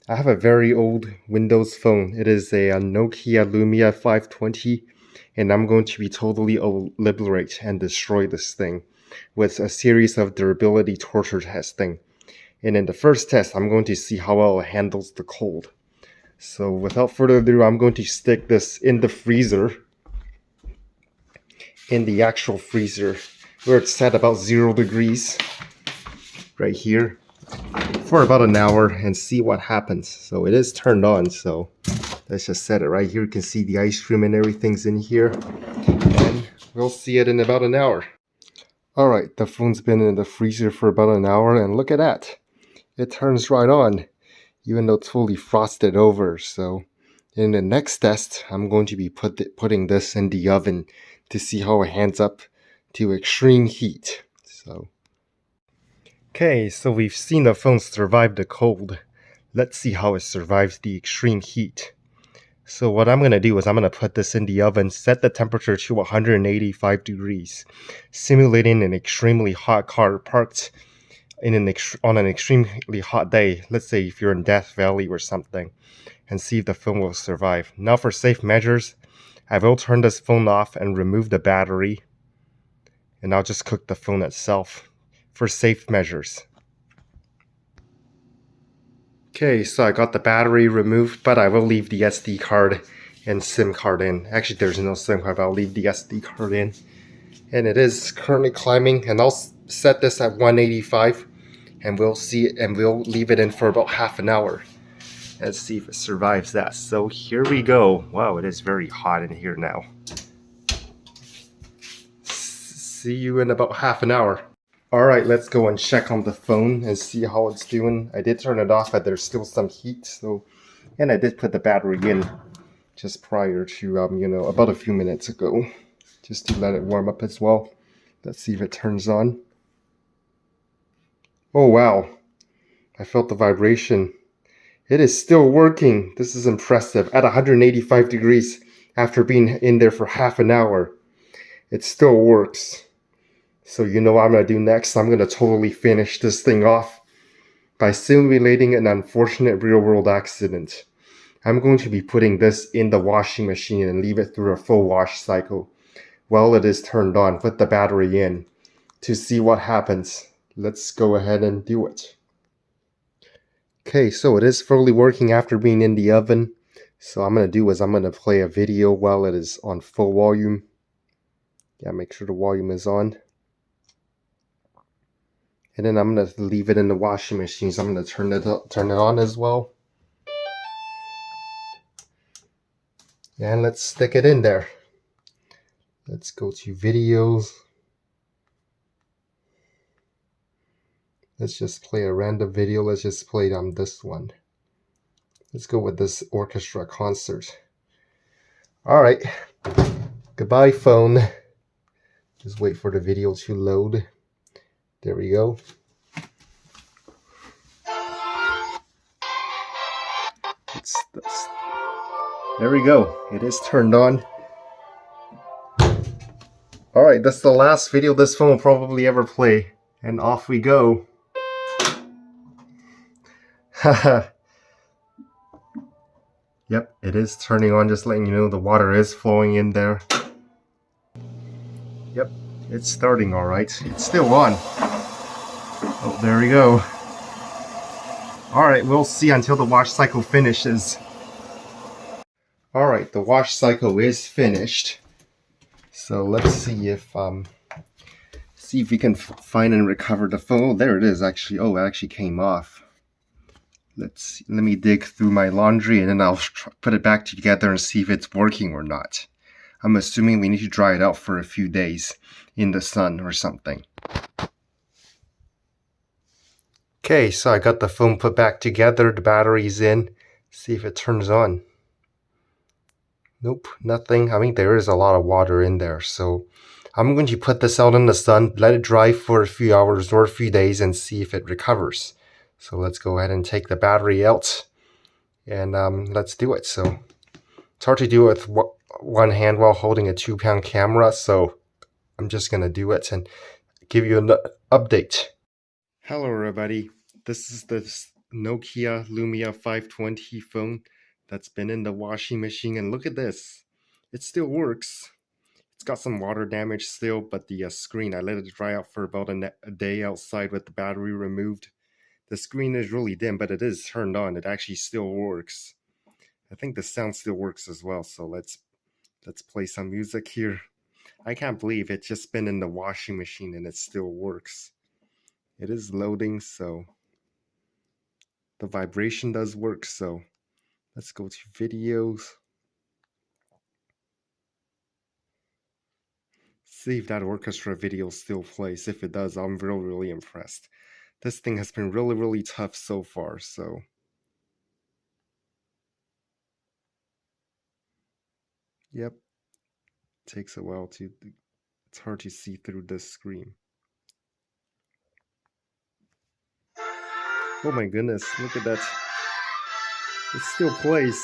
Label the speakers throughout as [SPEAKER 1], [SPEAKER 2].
[SPEAKER 1] I have a very old Windows phone. It is a Nokia Lumia 520, and I'm going to be totally liberate and destroy this thing with a series of durability torture testing. And in the first test, I'm going to see how well it handles the cold. So without further ado, I'm going to stick this in the freezer, in the actual freezer, where it's set about 0 degrees, right here, for about an hour and see what happens. So it is turned on, so let's just set it right here. You can see the ice cream and everything's in here, and we'll see it in about an hour. Alright, the phone's been in the freezer for about an hour, and look at that. It turns right on, even though it's fully frosted over. So in the next test, I'm going to be putting this in the oven to see how it hands up to extreme heat. Okay, so we've seen the phone survive the cold. Let's see how it survives the extreme heat. So what I'm going to do is I'm going to put this in the oven, set the temperature to 185 degrees, simulating an extremely hot car parked in on an extremely hot day. Let's say if you're in Death Valley or something, and see if the phone will survive. Now for safe measures, I will turn this phone off and remove the battery, and I'll just cook the phone itself for safe measures. Okay, so I got the battery removed, but I will leave the SD card and SIM card in. Actually, there's no SIM card, but I'll leave the SD card in. And it is currently climbing, and I'll set this at 185, and we'll see it, and we'll leave it in for about half an hour. Let's see if it survives that. So here we go. Wow, it is very hot in here now. See you in about half an hour. Alright, let's go and check on the phone and see how it's doing. I did turn it off, but there's still some heat. And I did put the battery in just prior to, about a few minutes ago, just to let it warm up as well. Let's see if it turns on. Oh wow, I felt the vibration. It is still working. This is impressive. At 185 degrees after being in there for half an hour, it still works. So you know what I'm going to do next? I'm going to totally finish this thing off by simulating an unfortunate real-world accident. I'm going to be putting this in the washing machine and leave it through a full wash cycle while it is turned on. Put the battery in to see what happens. Let's go ahead and do it. Okay, so it is fully working after being in the oven. So I'm going to do is I'm going to play a video while it is on full volume. Yeah, make sure the volume is on. And then I'm going to leave it in the washing machine. So I'm going to turn it on as well. And let's stick it in there. Let's go to videos. Let's just play a random video. Let's just play this one. Let's go with this orchestra concert. Alright. Goodbye, phone. Just wait for the video to load. There we go. There we go. It is turned on. Alright, that's the last video this phone will probably ever play. And off we go. Haha. Yep, it is turning on, just letting you know the water is flowing in there. Yep, it's starting alright. It's still on. Oh, there we go. Alright, we'll see until the wash cycle finishes. Alright, the wash cycle is finished. So let's see if we can find and recover the phone. Oh, there it is actually. Oh, it actually came off. Let me dig through my laundry and then I'll put it back together and see if it's working or not. I'm assuming we need to dry it out for a few days in the sun or something. Okay, so I got the phone put back together, the battery's in. See if it turns on. Nope, nothing. I mean, there is a lot of water in there, so I'm going to put this out in the sun, let it dry for a few hours or a few days and see if it recovers. So let's go ahead and take the battery out and let's do it. So it's hard to do it with one hand while holding a 2-pound camera, so I'm just going to do it and give you an update. Hello everybody, this is Nokia Lumia 520 phone that's been in the washing machine, and look at this. It still works. It's got some water damage still, but the screen, I let it dry out for about a day outside with the battery removed. The screen is really dim, but it is turned on. It actually still works. I think the sound still works as well, so let's play some music here. I can't believe it's just been in the washing machine and it still works. It is loading, so the vibration does work, so let's go to videos. See if that orchestra video still plays. If it does, I'm really impressed. This thing has been really tough so far, so yep. Takes a while to, it's hard to see through this screen. Oh my goodness, look at that. It still plays.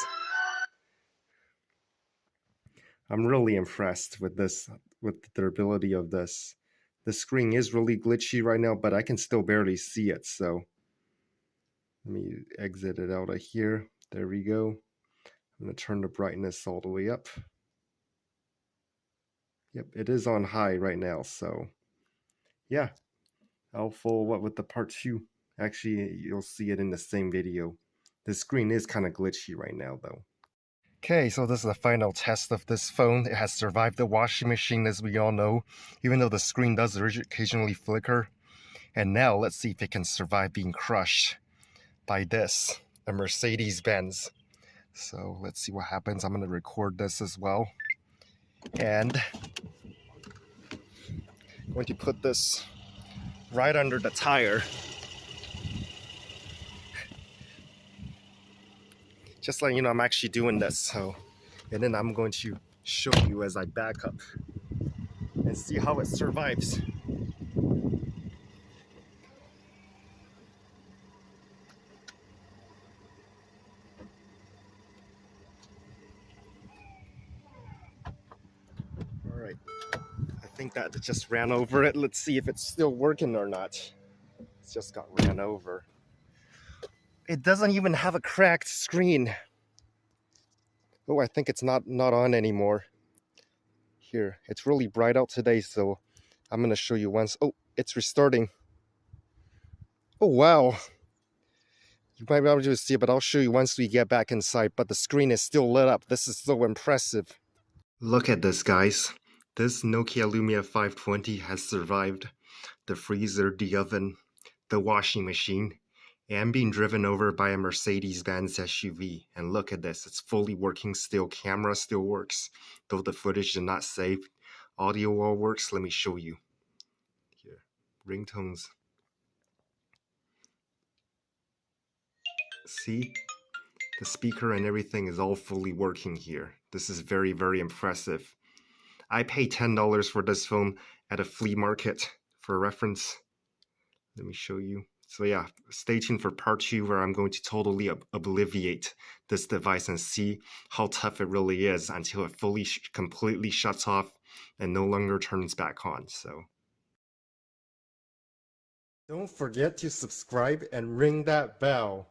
[SPEAKER 1] I'm really impressed with this, with the durability of this. The screen is really glitchy right now, but I can still barely see it, so let me exit it out of here. There we go. I'm going to turn the brightness all the way up. Yep, it is on high right now, so yeah. I'll follow up with the part 2. Actually, you'll see it in the same video. The screen is kind of glitchy right now, though. Okay, so this is the final test of this phone. It has survived the washing machine, as we all know, even though the screen does occasionally flicker. And now, let's see if it can survive being crushed by this, a Mercedes-Benz. So let's see what happens. I'm going to record this as well. And I'm going to put this right under the tire. Just letting you know I'm actually doing this. So, and then I'm going to show you as I back up and see how it survives. All right, I think that it just ran over it. Let's see if it's still working or not. It's just got ran over. It doesn't even have a cracked screen. Oh, I think it's not on anymore. Here, it's really bright out today, so I'm gonna show you once. Oh, it's restarting. Oh, wow. You might be able to see it, but I'll show you once we get back inside. But the screen is still lit up. This is so impressive. Look at this, guys. This Nokia Lumia 520 has survived the freezer, the oven, the washing machine, and being driven over by a Mercedes-Benz SUV. And look at this, it's fully working still. Camera still works, though the footage is not saved. Audio all works. Let me show you. Here, ringtones. See? The speaker and everything is all fully working here. This is very impressive. I paid $10 for this phone at a flea market for reference. Let me show you. So yeah, stay tuned for part 2 where I'm going to totally obliviate this device and see how tough it really is until it fully completely shuts off and no longer turns back on. So don't forget to subscribe and ring that bell.